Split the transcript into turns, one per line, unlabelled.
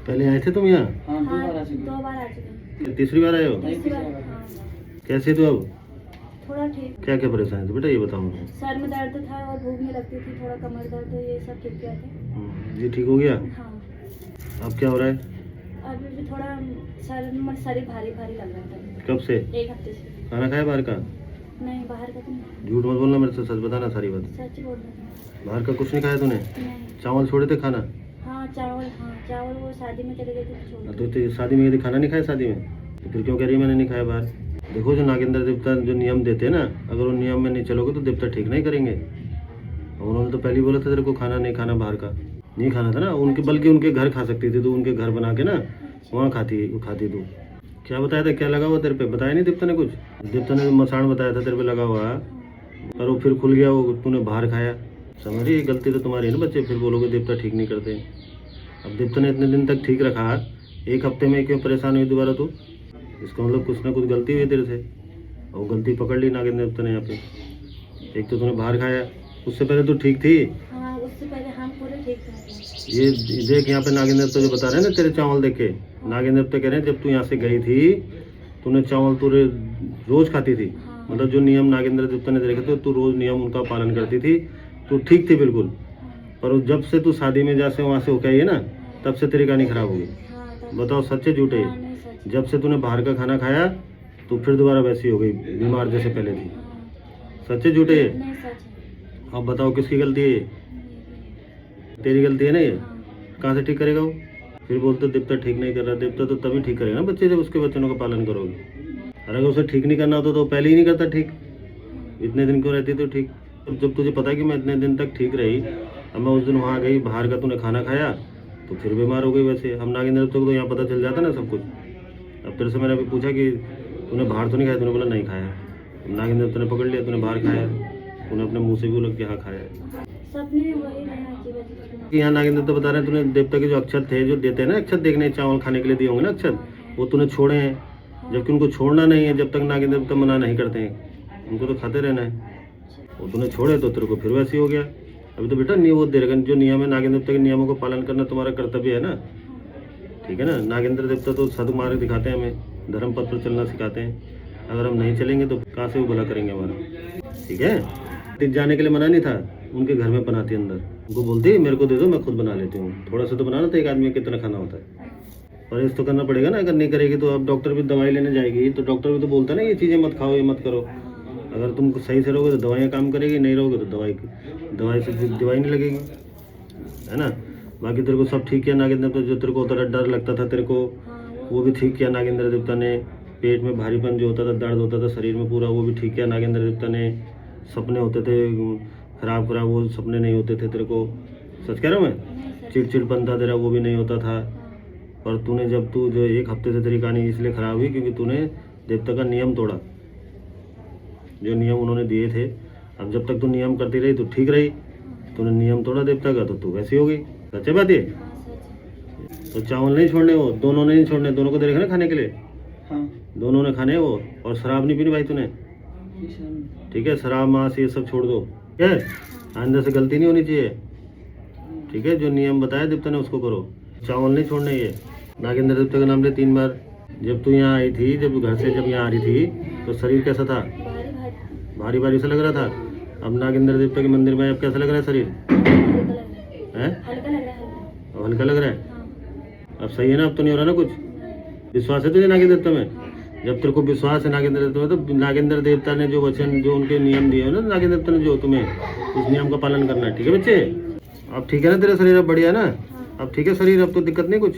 पहले आए थे तुम यहाँ?
हाँ,
हाँ 2 बार आ चुके हैं।
तीसरी बार आए हो?
तीसरी बार हाँ।
कैसे तो अब
थोड़ा ठीक।
क्या क्या परेशानी थी बेटा ये बताओ मुझे।
सर में दर्द था और भूख नहीं लगती थी, थोड़ा कमर दर्द, ये सब ठीक किया था।
ये ठीक हो गया?
हाँ
अब क्या हो रहा है?
अभी भी थोड़ा शरीर भारी भारी लग रहा था।
कब से?
1 हफ्ते से।
खाना खाया बाहर का?
नहीं बाहर का तो नहीं।
झूठ मत बोलना मेरे से, सच बताना सारी बात।
सच बोल रही हूँ।
बाहर का कुछ नहीं खाया तूने?
नहीं।
चावल छोड़े थे खाना?
हाँ चावल वो शादी में चले गए थे तो छोड़
तो शादी में यदि खाना नहीं खाया शादी में तो फिर क्यों कह रही है मैंने नहीं खाया बाहर? देखो जो नागेंद्र देवता जो नियम देते हैं ना, अगर वो नियम में नहीं चलोगे तो देवता ठीक नहीं करेंगे। और उन्होंने तो पहले ही बोला था तेरे को खाना नहीं खाना, बाहर का नहीं खाना था ना उनके, बल्कि उनके घर खा सकती थी तो उनके घर बना के ना वहाँ खाती तू। क्या बताया था, क्या लगा हुआ तेरे पे? बताया नहीं देवता ने कुछ? देवता ने मसाण बताया था तेरे पे लगा हुआ, पर वो फिर खुल गया, वो तूने बाहर खाया। समझ रही? गलती तो तुम्हारी है ना बच्चे, फिर बोलोगे देवता ठीक नहीं करते। अब देवता ने इतने दिन तक ठीक रखा, 1 हफ्ते में क्यों परेशान हुई दोबारा तू? इसका मतलब कुछ ना कुछ गलती हुई तेरे से, और गलती पकड़ ली नागेंद्र देवता ने यहाँ पे। एक तो तूने बाहर खाया, उससे पहले तू ठीक थी।
हाँ उससे पहले हम पूरे ठीक थे।
ये देख यहाँ पे नागेंद्र देवता जो बता रहे हैं ना तेरे चावल देख के, नागेंद्र देवता कह रहे हैं जब तू यहाँ से गई थी तूने चावल तू रोज खाती थी।
हाँ।
मतलब जो नियम नागेंद्र देवता ने देखे थे तू रोज नियम उनका पालन करती थी, तू ठीक थी बिल्कुल। पर जब से तू शादी में जैसे वहाँ से होके आई है ना, तब से तेरी कहानी खराब हो गई।
हाँ,
बताओ सच्चे झूठे?
हाँ, नहीं, सच।
जब से तूने बाहर का खाना खाया तो फिर दोबारा वैसी हो गई, बीमार जैसे पहले थी। सच्चे झूठे?
नहीं सच है।
अब बताओ किसकी गलती है ये? तेरी गलती है ना ये?
हाँ।
कहाँ से ठीक करेगा वो? फिर बोलते देवता ठीक नहीं कर रहा। देवता तो तभी ठीक करेगा ना बच्चे, जब उसके वचनों का पालन करोगे। और अगर उसे ठीक नहीं करना होता तो पहले ही नहीं करता ठीक। इतने दिन क्यों रहती तो ठीक? जब तुझे पता है कि मैं इतने दिन तक ठीक रही, अब मैं उस दिन वहाँ गई, बाहर का तूने खाना खाया तो फिर बीमार हो गई। वैसे हम नागेंद्र देवता को तो यहाँ पता चल जाता ना सब कुछ। अब तेरे से मैंने अभी पूछा कि तूने बाहर तो नहीं खाया, तूने बोला नहीं खाया। नागेंद्र देवता ने पकड़ लिया, तूने बाहर खाया, तूने अपने मुँह से भी बोला कि हाँ खाया है।
सपने वही रहा
कि यहाँ नागेंद्र देवता बता रहे हैं तूने देवता के जो अक्षत थे, जो देते हैं ना अक्षत देखने चावल खाने के लिए दिए होंगे ना अक्षत, वो तूने छोड़े हैं, जबकि उनको छोड़ना नहीं है। जब तक नागेंद्र देवता मना नहीं करते हैं उनको तो खाते रहना है। वो तूने छोड़े तो तेरे को फिर वैसे हो गया। अभी तो बेटा नहीं, वो दे रहे जो नियम है नागेंद्र देवता के नियमों का पालन करना तुम्हारा कर्तव्य है ना, ठीक है ना। नागेंद्र देवता तो सदमार्ग दिखाते हैं, हमें धर्म पथ पर चलना सिखाते हैं। अगर हम नहीं चलेंगे तो कहाँ से वो भला करेंगे हमारा, ठीक है। जाने के लिए मना नहीं था, उनके घर में बनाती अंदर, उनको बोलती मेरे को दे दो मैं खुद बना लेती हूँ। थोड़ा सा तो बनाना था, एक आदमी में कितना खाना होता है। परहेज तो करना पड़ेगा ना, अगर नहीं करेगी तो अब डॉक्टर भी दवाई लेने जाएगी तो डॉक्टर भी तो बोलता है ना ये चीज़ें मत खाओ, ये मत करो। अगर तुम सही से रहोगे तो दवाइयाँ काम करेगी, नहीं रहोगे तो दवाई से दवाई नहीं लगेगी, है ना। बाकी तेरे को सब ठीक किया नागेंद्र देवता, जो तेरे को होता था डर लगता था तेरे को, वो भी ठीक किया नागेंद्र देवता ने। पेट में भारीपन जो होता था, दर्द होता था शरीर में पूरा, वो भी ठीक किया नागेंद्र देवता ने। सपने होते थे खराब, वो सपने नहीं होते थे तेरे को। सच कह रहा हूँ मैं? चिड़चिड़पन था तेरा, वो भी नहीं होता था। पर तूने जब तू जो 1 हफ्ते से तेरी कहानी इसलिए ख़राब हुई क्योंकि तूने देवता का नियम तोड़ा, जो नियम उन्होंने दिए थे। अब जब तक तू नियम करती रही तो ठीक रही, तूने नियम तोड़ा देवता का तो तू वैसी हो गई। सच्चे बात ये? तो चावल नहीं छोड़ने, वो दोनों ने नहीं छोड़ने, दोनों को दे रखे ना खाने के लिए।
हाँ।
दोनों ने खाने वो, और शराब नहीं पीनी भाई तूने, ठीक है। शराब मांस ये सब छोड़ दो, ठीक है। आइंदा से गलती नहीं होनी चाहिए, ठीक है। जो नियम बताया देवता ने उसको करो। चावल नहीं छोड़ने। ये नागेंद्र देवता का नाम ले 3 बार। जब तू यहाँ आई थी, जब घर से जब यहाँ आ रही थी तो शरीर कैसा था? भारी भारी सा लग रहा था। अब नागेंद्र देवता के मंदिर में अब कैसा लग रहा है शरीर? है हल्का लग रहा है। अब सही है ना? अब तो नहीं हो रहा ना कुछ? विश्वास है तुझे नागेंद्र देवता में? जब तेरे को विश्वास है नागेंद्र देवता में तो नागेंद्र देवता ने जो वचन, जो उनके नियम दिए हैं ना नागेंद्र देवता ने, जो तुम्हें उस नियम का पालन करना है, ठीक है बच्चे। अब ठीक है ना तेरा शरीर? अब बढ़िया है ना? अब ठीक है शरीर, अब तो दिक्कत नहीं कुछ?